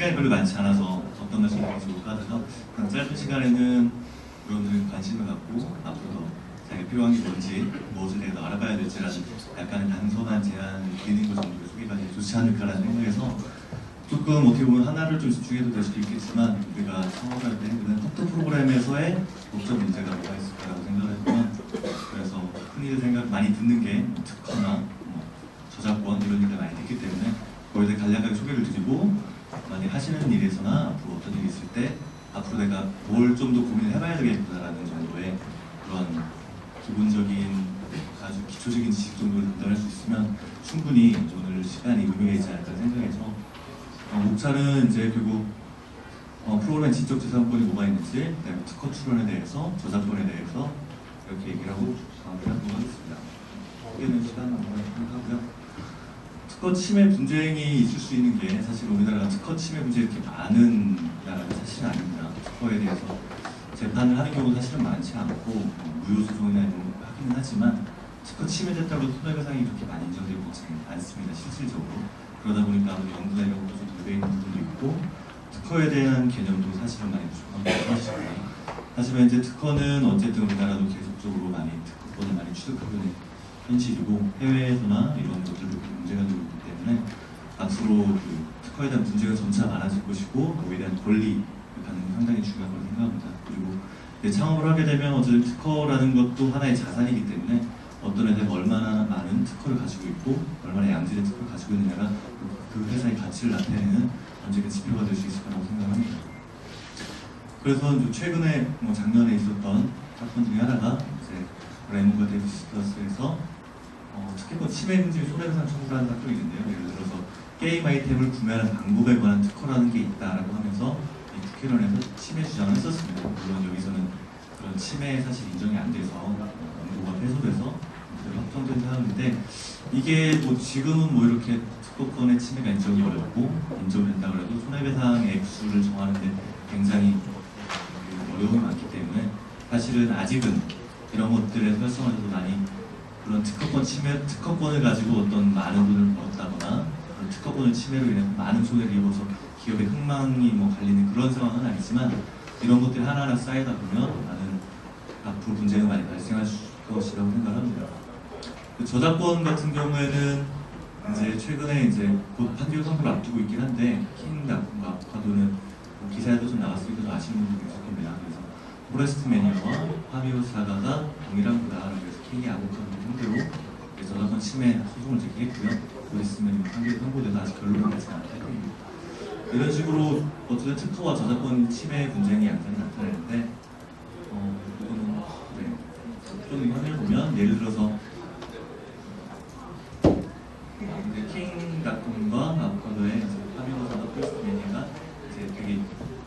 시간이 별로 많지 않아서 어떤 말씀 드릴까 하다가 그냥 짧은 시간에는 그런 관심을 갖고 앞으로 자기가 필요한 게 뭔지 무엇을 내가 더 알아봐야 될지라는 약간의 단순한 제안을 드리는 것 정도로 소개가 되게 좋지 않을까라는 생각에서 조금 어떻게 보면 하나를 좀 집중해도 될 수도 있겠지만 우리가 창업할 때 그는 톡톡 프로그램에서의 목적 문제가 뭐가 있을까라고 생각을 했지만 그래서 흔히들 생각 많이 듣는 게 특허나 저작권 이런 얘기가 많이 듣기 때문에 거기에 대해 간략하게 소개를 드리고 만약 하시는 일에서나 앞으로 어떤 일이 있을 때 앞으로 내가 뭘 좀 더 고민을 해봐야 되겠구나라는 정도의 그런 기본적인 아주 기초적인 지식 정도를 전달할 수 있으면 충분히 오늘 시간이 의미가 있지 않을까 생각해서 목차는 이제 결국 프로그램 지적재산권이 뭐가 있는지 그다음에 특허 출원에 대해서 저작권에 대해서 이렇게 얘기를 하고 마무리하도록 하겠습니다. 소개는 시간 하고요. 특허 침해 분쟁이 있을 수 있는 게 사실 우리나라가 특허 침해 분쟁이 이렇게 많은 나라가 사실은 아닙니다. 특허에 대해서 재판을 하는 경우도 사실은 많지 않고 무효소송이나 이런 거 하기는 하지만 특허 침해됐다고 손해배상이 그렇게 많이 인정되고 있지 않습니다. 실질적으로. 그러다 보니까 연구나 이런 것도 좀 덜 돼 있는 부분도 있고 특허에 대한 개념도 사실은 많이 부족한 부분이 사실입니다. 하지만 이제 특허는 어쨌든 우리나라도 계속적으로 많이 특허권을 많이 취득하고 있는 현실이고 해외에서나 이런 것들도 문제가 되고 있기 때문에 앞으로 그 특허에 대한 문제가 점차 많아질 것이고 그에 대한 권리 가는 상당히 중요한 거라고 생각합니다. 그리고 창업을 하게 되면 어쨌든 특허라는 것도 하나의 자산이기 때문에 어떤 회사가 얼마나 많은 특허를 가지고 있고 얼마나 양질의 특허를 가지고 있느냐가 그 회사의 가치를 나타내는 언젠가 지표가 될 수 있을 거라고 생각합니다. 그래서 최근에 작년에 있었던 사건 중에 하나가 이제 레몬과 데이비스에서 특허권 침해 금지 손해배상 청구를 하는 사건이 있는데요. 예를 들어서 게임 아이템을 구매하는 방법에 관한 특허라는 게 있다라고 하면서 이 국회의원에서 침해 주장을 했었습니다. 물론 여기서는 그런 침해 사실 인정이 안 돼서 연구가 패소돼서 확정된 사항인데 이게 지금은 이렇게 특허권의 침해가 인정이 어렵고 인정된다고 해도 손해배상의 액수를 정하는데 굉장히 어려움이 많기 때문에 사실은 아직은 이런 것들에 활성화해서 많이 그런 특허권을 가지고 어떤 많은 돈을 벌었다거나 그런 특허권을 침해로 인해 많은 손해를 입어서 기업의 흥망이 갈리는 그런 상황은 아니지만 이런 것들이 하나하나 쌓이다 보면 많은 앞으로 문제가 많이 발생할 것이라고 생각합니다. 저작권 같은 경우에는 이제 최근에 이제 곧 판결 선고를 앞두고 있긴 한데 킹닷컴과 아보카도는 기사에도 좀 나왔으니까 아시는 분들이 있을 겁니다. 그래서 포레스트 매니어와 파미오 사가가 동일한 거다라고 해서 킹이 아보카도 상대로 저작권 침해 소송을 제기했고요. 포레스트 매니어 판결이 선고돼서 아직 결론은 나지 않았다. 이런 식으로 어쨌든 특허와 저작권 침해 분쟁이 양상이 나타나는데 이거는 좀 화면을 보면 예를 들어서 킹닷컴과 아보카도의 파미오 사가 포레스트 매니어가 이제 되게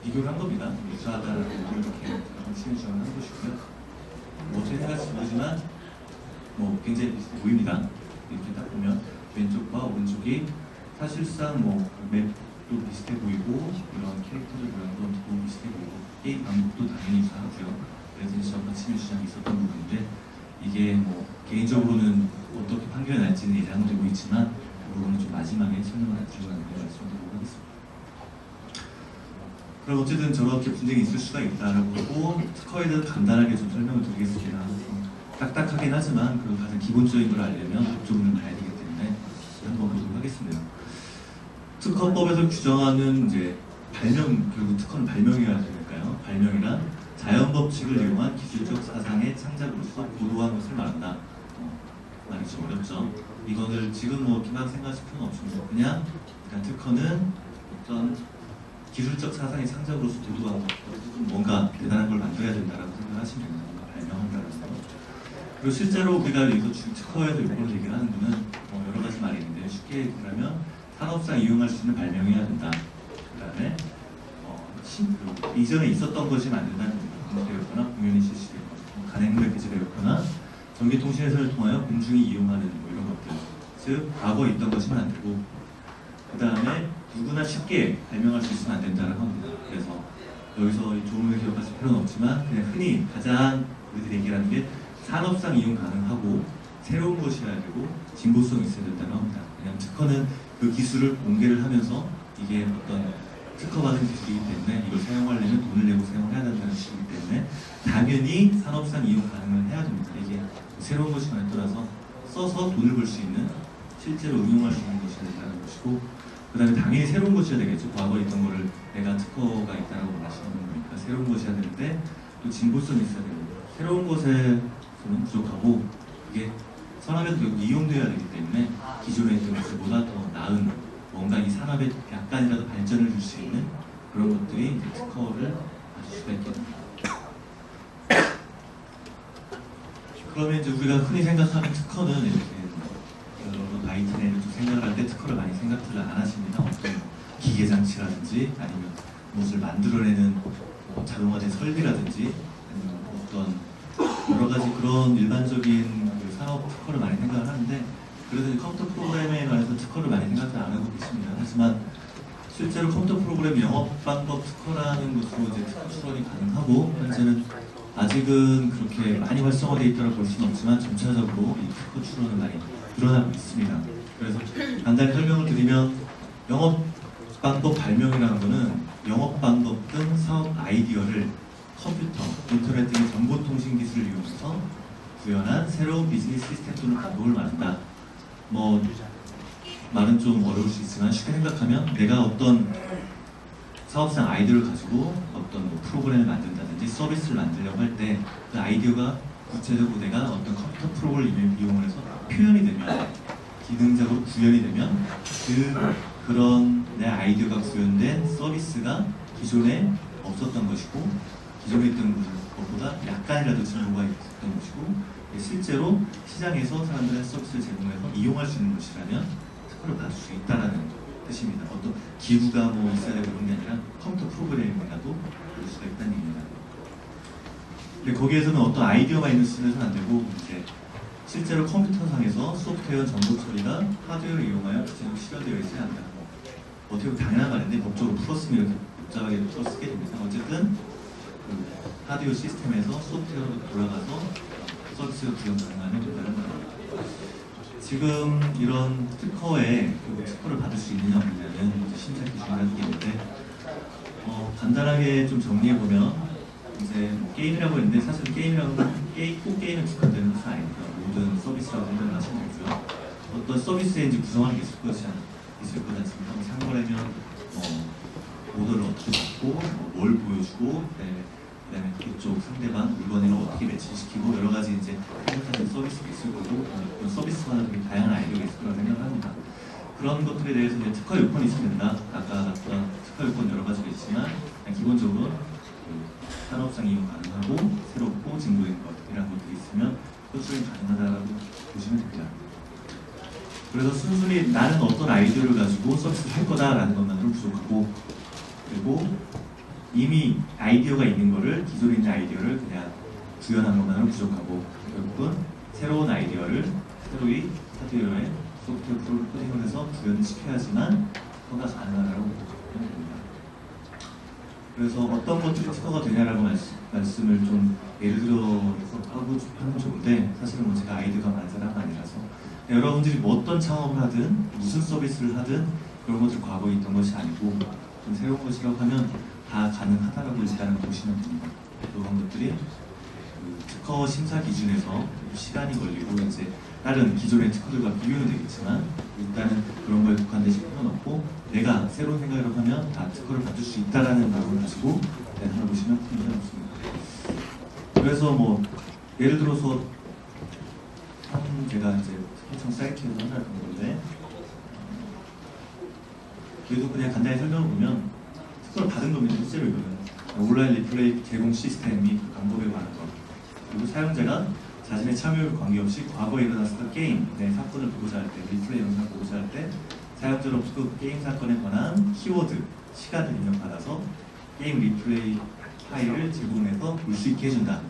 비교를 한 겁니다. 유사하다라고 이렇게 침해 주장을 한 것이고요. 어떻게 생각할지 모르지만 굉장히 비슷해 보입니다. 이렇게 딱 보면 왼쪽과 오른쪽이 사실상 맵도 비슷해 보이고 이런 캐릭터들 모양도 너무 비슷해 보이고 게임 방법도 당연히 유사하고요. 그래서 저가 침해 주장이 있었던 부분인데 이게 개인적으로는 어떻게 판결이 날지는 예상되고 있지만 그 부분은 좀 마지막에 설명을 드리고 말씀드리도록 하겠습니다. 그럼 어쨌든 저렇게 분쟁이 있을 수가 있다라고 하고 특허에 대해서 간단하게 좀 설명을 드리겠습니다. 딱딱하긴 하지만 그 가장 기본적인 걸 알려면 앞쪽을 봐야 되기 때문에 한번 보도록 하겠습니다. 특허법에서 규정하는 이제 결국 특허는 발명이어야 되니까요. 발명이란 자연 법칙을 이용한 기술적 사상의 창작으로서 고도한 것을 말한다. 말이 좀 어렵죠. 이거를 지금 기만 생각하실 필요는 없습니다. 그냥 특허는 어떤 기술적 사상의 창작으로서 도도한 것, 뭔가 대단한 걸 만들어야 된다라고 생각하시면 됩니다. 뭔가 발명한다는 거. 그리고 실제로 우리가 여기서 특허에서 요구를 얘기를 하는 거는 여러 가지 말이 있는데 쉽게 얘기하면 산업상 이용할 수 있는 발명이어야 된다. 그 다음에 이전에 있었던 것이 만든다는 되었거나 공연이 실시되거나 간행물의 배제가 였거나 전기통신회사를 통하여 공중이 이용하는 이런 것들, 즉 과거에 있던 것이면 안 되고 그 다음에 누구나 쉽게 발명할 수 있으면 안 된다는 겁니다. 그래서 여기서 이 조문을 기억하실 필요는 없지만 그냥 흔히 가장 우리들이 얘기하는 게 산업상 이용 가능하고 새로운 것이어야 되고 진보성이 있어야 된다는 겁니다. 왜냐하면 특허는 그 기술을 공개를 하면서 이게 어떤 특허 받은 기술이기 때문에 이걸 사용하려면 돈을 내고 사용해야 된다는 식이기 때문에 당연히 산업상 이용 가능을 해야 됩니다. 이게 새로운 것이만에 따라서 써서 돈을 벌 수 있는 실제로 응용할 수 있는 것이 된다는 것이고, 그 다음에 당연히 새로운 것이어야 되겠죠. 과거에 있던 거를 내가 특허가 있다고 말하시는 거니까 새로운 것이어야 되는데 또 진보성이 있어야 됩니다. 새로운 것에서는 부족하고 이게 산업에서 결국 이용되어야 되기 때문에 기존에 있던 것보다 더 나은 뭔가 이 산업에 약간이라도 발전을 줄 수 있는 그런 것들이 이제 특허를 가질 수가 있게 됩니다. 그러면 이제 우리가 흔히 생각하는 특허는 이렇게 여러 IT내를 좀 생각을 할 때 특허를 많이 생각을 안 하십니다. 어떤 기계 장치라든지 아니면 무엇을 만들어내는 자동화된 설비라든지 아니면 어떤 여러 가지 그런 일반적인 그 산업 특허를 많이 생각을 하는데, 그래서 컴퓨터 프로그램에 관해서 특허를 많이 생각을 안 하고 있습니다. 하지만 실제로 컴퓨터 프로그램 영업 방법 특허라는 것으로 이제 특허 출원이 가능하고, 현재는 아직은 그렇게 많이 활성화되어 있다고 볼 수는 없지만 점차적으로 이 특허 출원은 많이 늘어나고 있습니다. 그래서 간단히 설명을 드리면, 영업 방법 발명이라는 것은 영업 방법 등 사업 아이디어를 컴퓨터, 인터넷 등의 정보통신 기술을 이용해서 구현한 새로운 비즈니스 시스템 또는 방법을 말한다. 뭐 말은 좀 어려울 수 있지만 쉽게 생각하면 내가 어떤 사업상 아이디어를 가지고 어떤 뭐 프로그램을 만든다든지 서비스를 만들려고 할 때 그 아이디어가 구체적으로 내가 어떤 컴퓨터 프로그램을 이용을 해서 표현이 되면, 기능적으로 구현이 되면 그런 내 아이디어가 구현된 서비스가 기존에 없었던 것이고 기존에 있던 것보다 약간이라도 진보가 있었던 것이고, 실제로 시장에서 사람들의 서비스를 제공해서 이용할 수 있는 것이라면 특허를 받을 수 있다는 뜻입니다. 어떤 기구가 뭐 있어야 되고 그런 게 아니라 컴퓨터 프로그램이라도 받을 수가 있다는 얘기입니다. 근데 거기에서는 어떤 아이디어가 있는 수준에서는 안 되고, 이제 실제로 컴퓨터상에서 소프트웨어 정보 처리가 하드웨어를 이용하여 구체적으로 실현되어 있어야 한다. 어떻게 보면 당연한 말인데 법적으로 풀었으면 이렇게 복잡하게 풀었게 됩니다. 어쨌든 그 하드웨어 시스템에서 소프트웨어로 돌아가서 서비스가 구현 가능하면 된다는 말입니다. 지금 이런 특허에 특허를 받을 수 있느냐 없느냐는 심사 기준이라는 게 있는데, 간단하게 좀 정리해 보면, 이제 뭐 게임이라고 했는데 사실 게임이라고 하면 꼭 게임에 국한되는 것은 아닙니다. 모든 서비스라고 생각하시면 되고요. 어떤 서비스에 이제 구성하는 게 있을 거지 않습니까? 상거래면 오더를 어떻게 받고 뭘 보여주고, 그다음에 그쪽 상대방 물건을 어떻게 매치시키고 여러 가지 이제 생각하는 서비스가 있을 거고, 그런 서비스마다 되게 다양한 아이디어가 있을 거라고 생각을 합니다. 그런 것들에 대해서 이제 특허 요건이 있으면 된다. 아까 봤던 특허 요건 여러 가지가 있지만 기본적으로 산업상 이용 가능하고 새롭고 진보된 것 이런 것들이 있으면 수출이 가능하다라고 보시면 됩니다. 그래서 순순히 나는 어떤 아이디어를 가지고 서비스를 할 거다라는 것만으로 부족하고, 그리고 이미 아이디어가 있는 거를, 기존에 있는 아이디어를 그냥 구현한 것만으로 부족하고, 결국은 새로운 아이디어를 새로이 하드웨어에 소프트웨어 코딩을 해서 구현시켜야지만 특허가 가능하다고 보면 됩니다. 그래서 어떤 것들이 특허가 되냐라고 말씀을 좀 예를 들어서 하면 좋은데, 사실은 뭐 제가 아이디어가 많은 사람은 아니라서, 여러분들이 뭐 어떤 창업을 하든 무슨 서비스를 하든 그런 것들 과거에 있던 것이 아니고 좀 새로운 것이라고 하면 다 가능하다라고 일단은 보시면 됩니다. 그런 것들이 그 특허 심사 기준에서 시간이 걸리고 이제 다른 기존의 특허들과 비교는 되겠지만 일단은 그런 거에 국한되실 필요는 없고, 내가 새로운 생각을 하면 다 특허를 받을 수 있다라는 마음을 가지고 하나 보시면 큰 문제는 없습니다. 그래서 뭐 예를 들어서 제가 이제 해청 사이트에서 한다는 건데, 그래도 그냥 간단히 설명을 보면 특허를 받은 겁니다. 실제로 이거는 온라인 리플레이 제공 시스템 및 방법에 관한 것, 그리고 사용자가 자신의 참여율 관계없이 과거에 일어났었던 게임 내 사건을 보고자 할 때, 리플레이 영상을 보고자 할 때 사용자로부터 그 게임 사건에 관한 키워드, 시간을 입력받아서 게임 리플레이 파일을 제공해서 볼 수 있게 해준다.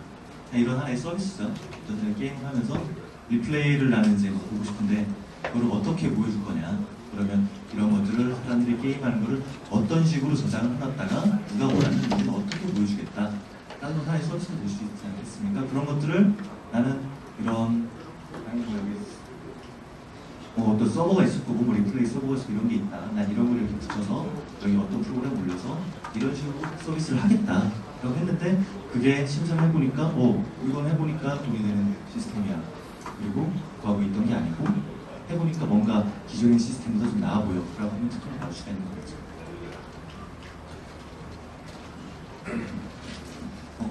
이런 하나의 서비스죠. 어떤 게임을 하면서 리플레이를 나는 이제 보고 싶은데 그걸 어떻게 보여줄 거냐. 그러면 이런 것들을 사람들이 게임하는 것을 어떤 식으로 저장을 해놨다가 누가 원하는 것을 어떻게 보여주겠다. 라는 하나의 서비스가 될 수 있지 않겠습니까? 그런 것들을 나는 이런 어떤 서버가 있을 거고 뭐 리플레이 서버가 있고 이런 게 있다. 난 이런 걸 이렇게 붙여서 여기 어떤 프로그램 올려서 이런 식으로 서비스를 하겠다. 라고 했는데 그게 심사를 해보니까 이건 해보니까 돈이 되는 시스템이야. 그리고 구하고 있던 게 아니고 해보니까 뭔가 기존의 시스템보다 좀 나아 보여. 라고 하면 특허를 받을 수가 있는 거죠.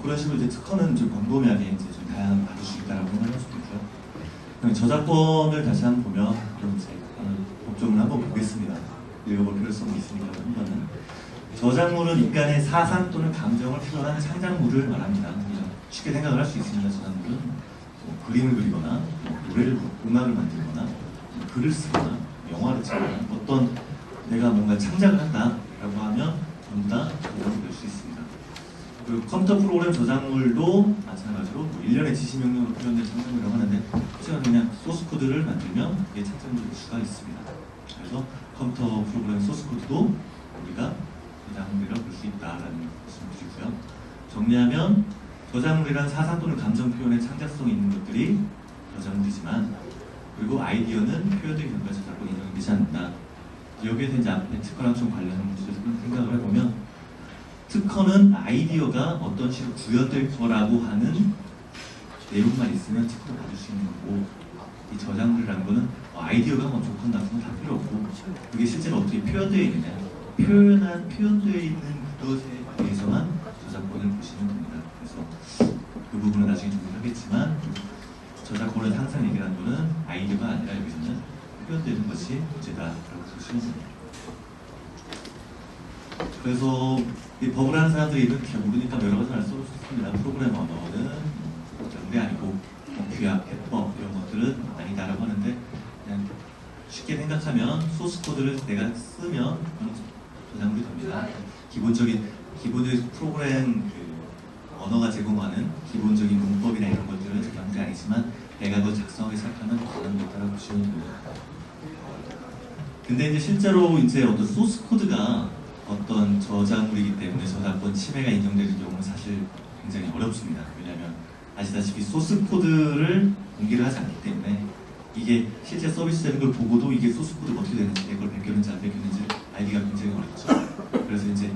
그런 식으로 이제 특허는 좀 광범위하게 이제 좀 다양하게 받을 수 있다라고 생각할 수도 있고요. 저작권을 다시 한번 보면 그럼 이제 법조문을 한번 보겠습니다. 읽어볼 필요성이 있으니까 한번은 저작물은 인간의 사상 또는 감정을 표현한 창작물을 말합니다. 쉽게 생각을 할 수 있습니다. 저작물은 뭐 그림을 그리거나 노래를 음악을 만들거나 글을 쓰거나 영화를 찍거나 어떤 내가 뭔가 창작을 한다라고 하면 전부 다 저작물이 될 수 있습니다. 그리고 컴퓨터 프로그램 저작물도 마찬가지로 뭐 일련의 지시 명령으로 표현된 창작물이라고 하는데 그냥 소스 코드를 만들면 이게 창작물이 될 수가 있습니다. 그래서 컴퓨터 프로그램 소스 코드도 우리가 저작물이라고 볼 수 있다라는 말씀을 드리고요. 정리하면 저작물이란 사상 또는 감정 표현의 창작성이 있는 것들이 저작물이지만 그리고 아이디어는 표현되기 전까지 저작물이 인정되지 않는다. 여기에서 이제 앞에 특허랑 좀 관련한 문제를 생각을 해보면 특허는 아이디어가 어떤 식으로 구현될 거라고 하는 내용만 있으면 특허를 받을 수 있는 거고 이 저작물이라는 거는 아이디어가 뭐 좋건 나쁜 다 필요 없고 그게 실제로 어떻게 표현되어 있느냐 표현되어 있는 그것에 대해서만 저작권을 보시면 됩니다. 그래서 그 부분은 나중에 정리하겠지만 저작권을 항상 얘기하는 거는 아이디어가 아니라 여기서는 표현되는 것이 문제다라고 보시면 됩니다. 그래서 이 법을 하는 사람들이 이런 잘 모르니까 여러 가지 알 수 없습니다. 프로그램 언어는 정대 아니고 규약, 해법 이런 것들은 아니다라고 하는데 그냥 쉽게 생각하면 소스 코드를 내가 쓰면 저작물이 됩니다. 기본적인 프로그램 언어가 제공하는 기본적인 문법이나 이런 것들은 저작물이 아니지만 내가 그걸 작성하기 시작하면 저작물이다라고 보시면 됩니다. 근데 이제 실제로 이제 어떤 소스 코드가 어떤 저작물이기 때문에 저작권 침해가 인정되는 경우는 사실 굉장히 어렵습니다. 왜냐하면 아시다시피 소스 코드를 공개를 하지 않기 때문에 이게 실제 서비스 되는 걸 보고도 이게 소스 코드가 어떻게 되는지 이걸 베꼈는지 안 베꼈는지 알기가 굉장히 어렵죠. 그래서 이제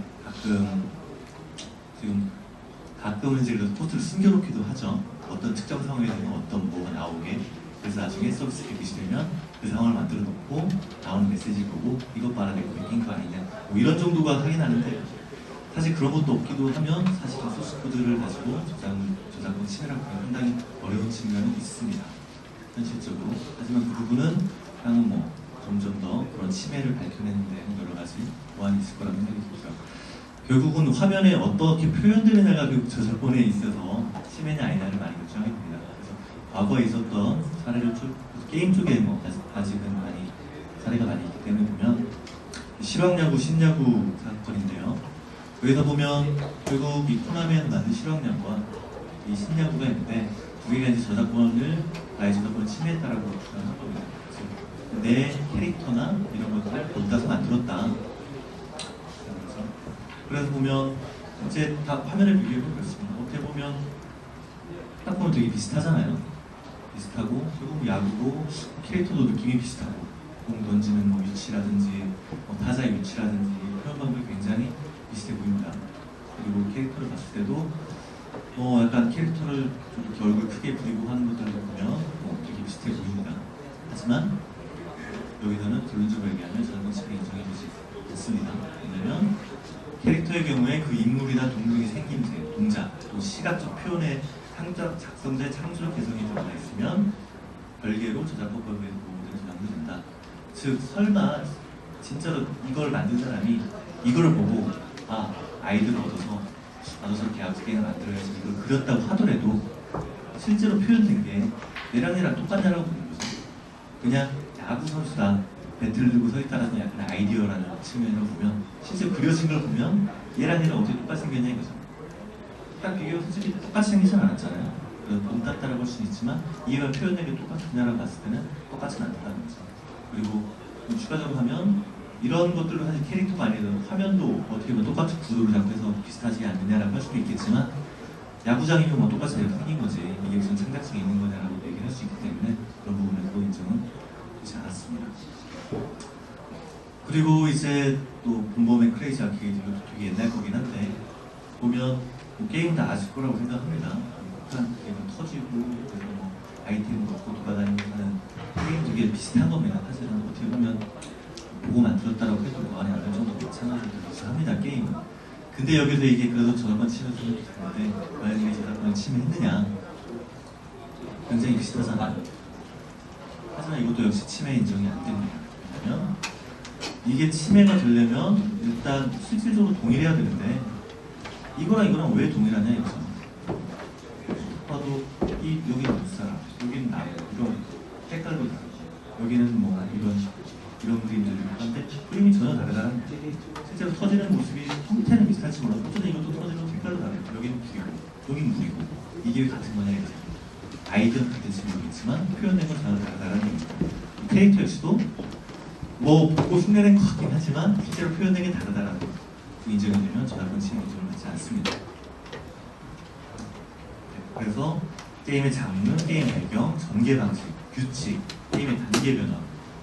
가끔은 이제 포트를 숨겨놓기도 하죠. 어떤 특정 상황에 되면 어떤 뭐가 나오게. 그래서 나중에 서비스 개시이 되면 그 상황을 만들어 놓고 나오는 메시지를 보고 이것 봐라 내가 베낀 거 아니냐 뭐 이런 정도가 하긴 하는데 사실 그런 것도 없기도 하면 사실 소스 코드를 가지고 저작권 침해라고 하면 상당히 어려운 측면은 있습니다. 현실적으로. 하지만 그 부분은 향후 뭐 점점 더 그런 침해를 밝혀내는 데 여러 가지 보완이 있을 거라는 생각이 들고요. 결국은 화면에 어떻게 표현되느냐가 그 저작권에 있어서 침해냐 아니냐를 많이 결정하게 됩니다. 그래서 과거에 있었던 사례를 게임 쪽에 뭐 아직은 많이 사례가 많이 있기 때문에 보면 실황야구, 신야구 사건인데요. 여기서 보면 결국 이 코나미에서 만든 실황야구와 이 신야구가 있는데 두 개가 이제 저작권을 나의 저작권을 침해했다라고 주장한 겁니다. 그래서 내 캐릭터나 이런 것들을 본따서 만들었다. 그래서 보면 이제 다 화면을 비교해보면 그렇습니다. 어떻게 보면 딱 보면 되게 비슷하잖아요. 비슷하고 결국 야구고 캐릭터도 느낌이 비슷하고 공 던지는 뭐 위치라든지 뭐 타자의 위치라든지 그런 방법이 굉장히 비슷해 보입니다. 그리고 캐릭터를 봤을 때도 약간 캐릭터를 좀 이렇게 얼굴 크게 그리고 하는 것들을 보면 되게 비슷해 보입니다. 하지만 여기서는 결론적으로 얘기하면 저는 지금 인정해주지 않습니다. 왜냐면 캐릭터의 경우에 그 인물이나 동물의 생김새, 동작, 또 시각적 표현의 작성자의 창조적 개성이 들어가 있으면 별개로 저작권법에 보호되는 저작물이 된다. 즉 설마 진짜로 이걸 만든 사람이 이거를 보고 아이디어를 얻어서 나도 저렇게 야구 게임을 만들어야지 이걸 그렸다고 하더라도 실제로 표현된 게 얘랑 똑같냐라고 보는 거죠. 그냥 야구 선수다 배트를 들고 서 있다라는 약간 아이디어라는 측면으로 보면 실제 그려진 걸 보면 얘랑 어떻게 똑같이 생겼냐 이거죠. 딱 비교가 솔직히 똑같이 생기진 않았잖아요. 본땄다라고 할 수는 있지만 이해가 표현된 게 똑같느냐라고 봤을 때는 똑같진 않다는 거죠. 그리고 추가적으로 하면 이런 것들로 사실 캐릭터가 아니더라도 화면도 어떻게 보면 똑같이 구도를 잡고 해서 비슷하지 않느냐라고 할 수도 있겠지만 야구장이면 뭐 똑같이 생긴 거지 이게 무슨 창작성이 있는 거냐라고 얘기를 할 수 있기 때문에 그런 부분에서 인정은 되지 않았습니다. 그리고 이제 또 본범의 크레이지 아케이드도 되게 옛날 거긴 한데 보면 뭐 게임은 다 아실 거라고 생각합니다. 폭탄 게임 터지고 그래서 뭐 아이템 얻고 돌아다니는 게임 되게 비슷한 겁니다. 사실은 어떻게 보면 보고 만들었다라고 해도 뭐 안에 어느 정도 괜찮아도 합니다 게임은. 근데 여기서 이게 그래도 저작권 침해 소리도 되는데 과연 이게 저작권 침해했느냐 굉장히 비슷하잖아요. 하지만 이것도 역시 침해 인정이 안 됩니다. 왜냐면 이게 침해가 되려면 일단 실질적으로 동일해야 되는데 이거랑 왜 동일하냐 이거죠. 봐도 여기는 윗사람, 여기는 나, 이런 색깔도 다르고 여기는 뭐 이런 그림들이 한데 그림이 전혀 다르다는 거지. 실제로 터지는 모습이 형태는 비슷할지 몰라도 어쨌든 이것도 터지는 색깔도 다르고 여기는 길이고 여기는 물이고 이게 같은 거냐 이거죠. 아이디어는 같을지 모르겠지만 표현된 건 전혀 다르다는 얘기입니다. 캐릭터 역시도 뭐 보고 흉내낸 것 같긴 하지만 실제로 표현된 게 다르다는 거 인정이 되면 저작권 침해 인정을 받지 않습니다. 그래서 게임의 장르, 게임 배경, 전개 방식, 규칙, 게임의 단계 변화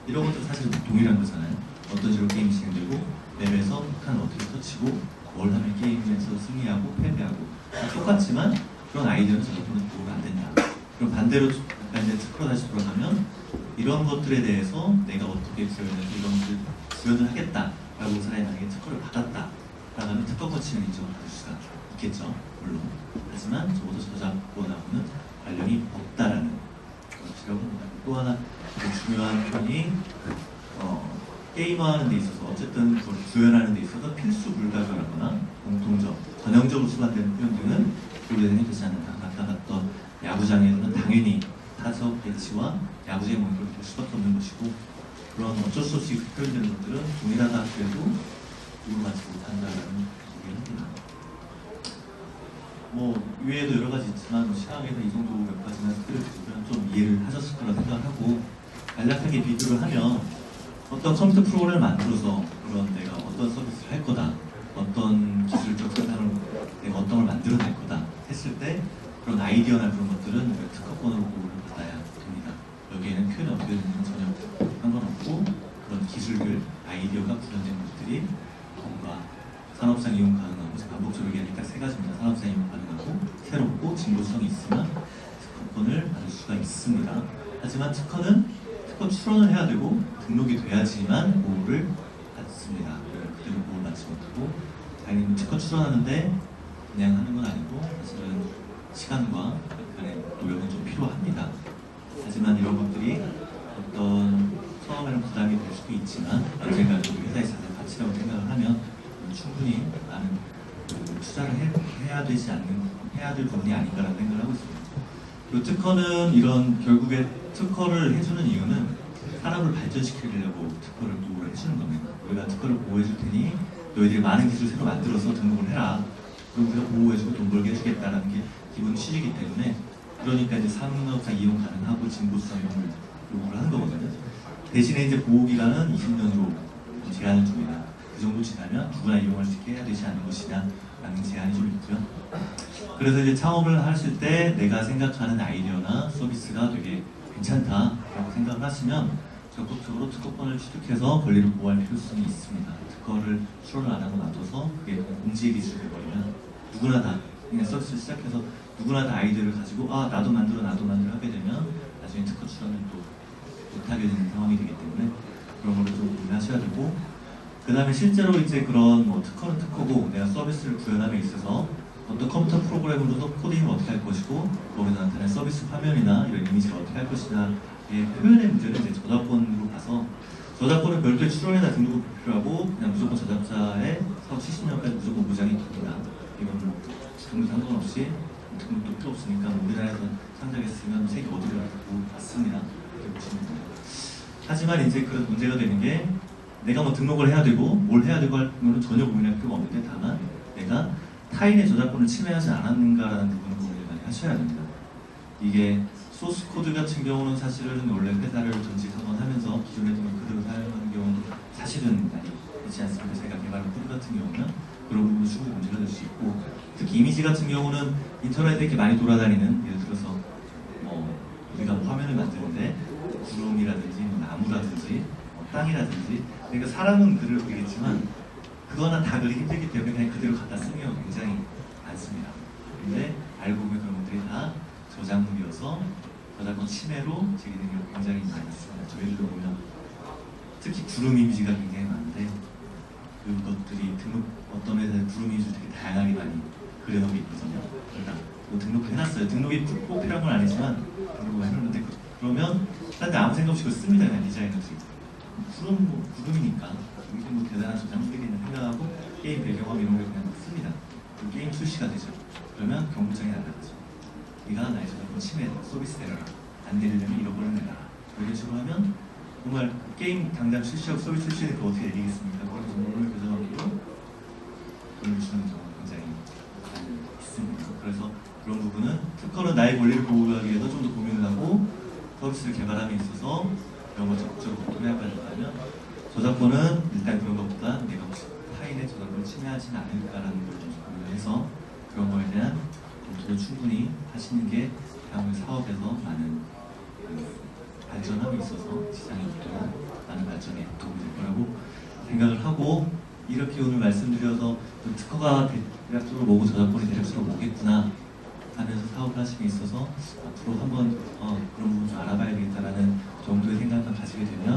이런 것도 사실 동일한 거잖아요. 어떤 식으로 게임이 진행되고 맵에서 폭탄을 어떻게 터치고 뭘 하면 게임에서 승리하고 패배하고 다 똑같지만 그런 아이디어는 저작권은 보호가 안 된다. 그럼 반대로 약간 이제 특허로 다시 돌아가면 이런 것들에 대해서 내가 어떻게 구현해서 이런 것들 구현을 하겠다라고 사람이 만약에 특허를 받았다 라면 특허권 침해 인정을 받을 수가 있겠죠. 물론. 하지만 적어도 저작권하고는 관련이 없다라는 것이라고 합니다. 또 하나 중요한 편이 게임화하는 데 있어서 어쨌든 그걸 구현하는 데 있어서 필수 불가결하거나 공통적, 전형적으로 수반되는 표현 등은 교류에 되지 않는다. 아까 봤던 야구장에서는 당연히 타석 배치와 야구장의 목표를 볼 수밖에 없는 것이고 그런 어쩔 수 없이 표현되는 것들은 동일하다 하더라도 이용하지 못한다라는 얘기를 합니다. 뭐 이외에도 여러 가지 있지만 시각에서 이 정도 몇 가지만 스킬을 주면 좀 이해를 하셨을 거라 생각하고 간략하게 비교를 하면 어떤 컴퓨터 프로그램을 만들어서 그런 내가 어떤 서비스를 할 거다 어떤 기술적 생산을 내가 어떤 걸 만들어낼 거다 했을 때 그런 아이디어나 그런 것들은 특허권으로 보호를 받아야 됩니다. 여기에는 표현이 어떻게 되는지는 전혀 상관없고 그런 기술들, 아이디어가 구현된 것들이 뭔가 산업상 이용 가능하고 반복적으로 얘기하니까 딱 세 가지입니다. 산업상 이용 가능하고 새롭고 진보성이 있으면 특허권을 받을 수가 있습니다. 하지만 특허는 특허 출원을 해야 되고 등록이 돼야지만 보호를 받습니다. 그대로 보호를 받지 못하고 당연히 특허 출원하는데 그냥 하는 건 아니고 사실은 시간과 약간의 노력은 좀 필요합니다. 하지만 이런 것들이 어떤 처음에는 부담이 될 수도 있지만 언젠가 우리 회사의 자산 가치라고 생각을 하면 충분히 많은 투자를 해야 될 부분이 아닌가라는 생각을 하고 있습니다. 그리고 특허는 이런 결국에 특허를 해주는 이유는 산업을 발전시키려고 특허를 보호를 해주는 겁니다. 우리가 특허를 보호해줄 테니 너희들이 많은 기술 새로 만들어서 등록을 해라. 그럼 우리가 보호해주고 돈 벌게 해주겠다라는 게 기본 취지이기 때문에 그러니까 이제 산업상 이용 가능하고 진보성 이용을 요구를 하는 거거든요. 대신에 이제 보호기간은 20년으로 제한을 줍니다. 그 정도 지나면 누구나 이용할 수 있게 해야 되지 않는 것이냐라는 제한이 좀 있고요. 그래서 이제 창업을 하실 때 내가 생각하는 아이디어나 서비스가 되게 괜찮다라고 생각을 하시면 적극적으로 특허권을 취득해서 권리를 보호할 필요성이 있습니다. 특허를 출원을 안 하고 놔둬서 그게 공지의 기술이 되버리면 누구나 다 그냥 서비스를 시작해서 누구나 다 아이디어를 가지고 나도 만들어 하게 되면 나중에 특허 출원을 또 못하게 되는 상황이 되기 때문에 그런 거를 좀 고민하셔야 되고 그 다음에 실제로 이제 그런 뭐 특허는 특허고 내가 서비스를 구현함에 있어서 어떤 컴퓨터 프로그램으로도 코딩을 어떻게 할 것이고 거기서 나타날 서비스 화면이나 이런 이미지를 어떻게 할 것이냐의 표현의 문제는 이제 저작권으로 가서 저작권은 별도의 출원이나 등록이 필요하고 그냥 무조건 저작자의 사후 70년까지 무조건 무장이 됩니다. 이건 등록 상관없이 등록도 필요 없으니까 우리나라에서 상장했으면 세계 어디를 가도 맞습니다. 이렇게 보시면 됩니다. 하지만 이제 그런 문제가 되는 게 내가 뭐 등록을 해야 되고 뭘 해야 되고 할 거는 전혀 고민할 필요가 없는데 다만 내가 타인의 저작권을 침해하지 않았는가라는 부분을 고민을 많이 하셔야 됩니다. 이게 소스 코드 같은 경우는 사실은 원래 회사를 전직하거나 하면서 기존에 두면 그대로 사용하는 경우도 사실은 많이 있지 않습니까? 제가 개발한 코드 같은 경우는 그런 부분은 충분히 문제가 될 수 있고 특히 이미지 같은 경우는 인터넷에 이렇게 많이 돌아다니는 예를 들어서 뭐 우리가 뭐 화면을 만드는데 구름이라든지 뭐 나무라든지 땅이라든지 그러니까 사람은 글을 그리겠지만 그거는 다 그리기 힘들기 때문에 그냥 그대로 갖다 쓰는 경우가 굉장히 많습니다. 근데 알고 보면 그런 것들이 다 저작물이어서 저작권 침해로 제기된 경우가 굉장히 많이 있습니다. 저희들도 보면 특히 구름 이미지가 굉장히 많은데 그것들이 등록 어떤 회사에 구름 이미지 되게 다양하게 많이 그려놓은 게 있거든요. 그러니까 뭐 등록을 해놨어요. 등록이 꼭 필요한 건 아니지만 등록을 해놓는데 그러면 딴 데 아무 생각 없이 그걸 씁니다. 그냥 디자이너들이 구름이니까 이게 뭐 대단한 저작물이겠네 생각하고 게임 배경화면 이런 걸 그냥 씁니다. 그리고 게임 출시가 되죠. 그러면 경고장이 날아가죠. 네가 나의 저작권 침해다. 서비스 내려라. 안 내리려면 잃어버려 내라. 이런 식으로 하면 정말 게임 당장 출시하고 서비스 출시를 어떻게 내리겠습니까? 그래서 정보를 교정하기로 돈을 주는 경우가 굉장히 많이 있습니다. 그래서 그런 부분은 특허는 나의 권리를 보호하기 위해서 좀 더 고민을 하고 서비스를 개발함에 있어서 그런 걸 적극적으로 고민해야 된다면 저작권은 일단 그런 것보다 내가 타인의 저작권을 침해하지는 않을까라는 걸 좀 고민을 해서 그런 거에 대한 검토를 충분히 하시는 게 향후 사업에서 많은 발전함에 있어서 시장에 있도록 많은 발전에 도움이 될 거라고 생각을 하고 이렇게 오늘 말씀드려서 특허가 대략적으로 뭐고 저작권이 대략적으로 뭐겠구나 하면서 사업을 하시게 있어서 앞으로 한번 그런 부분 좀 알아봐야 되겠다라는 정도의 생각을 가지게 되면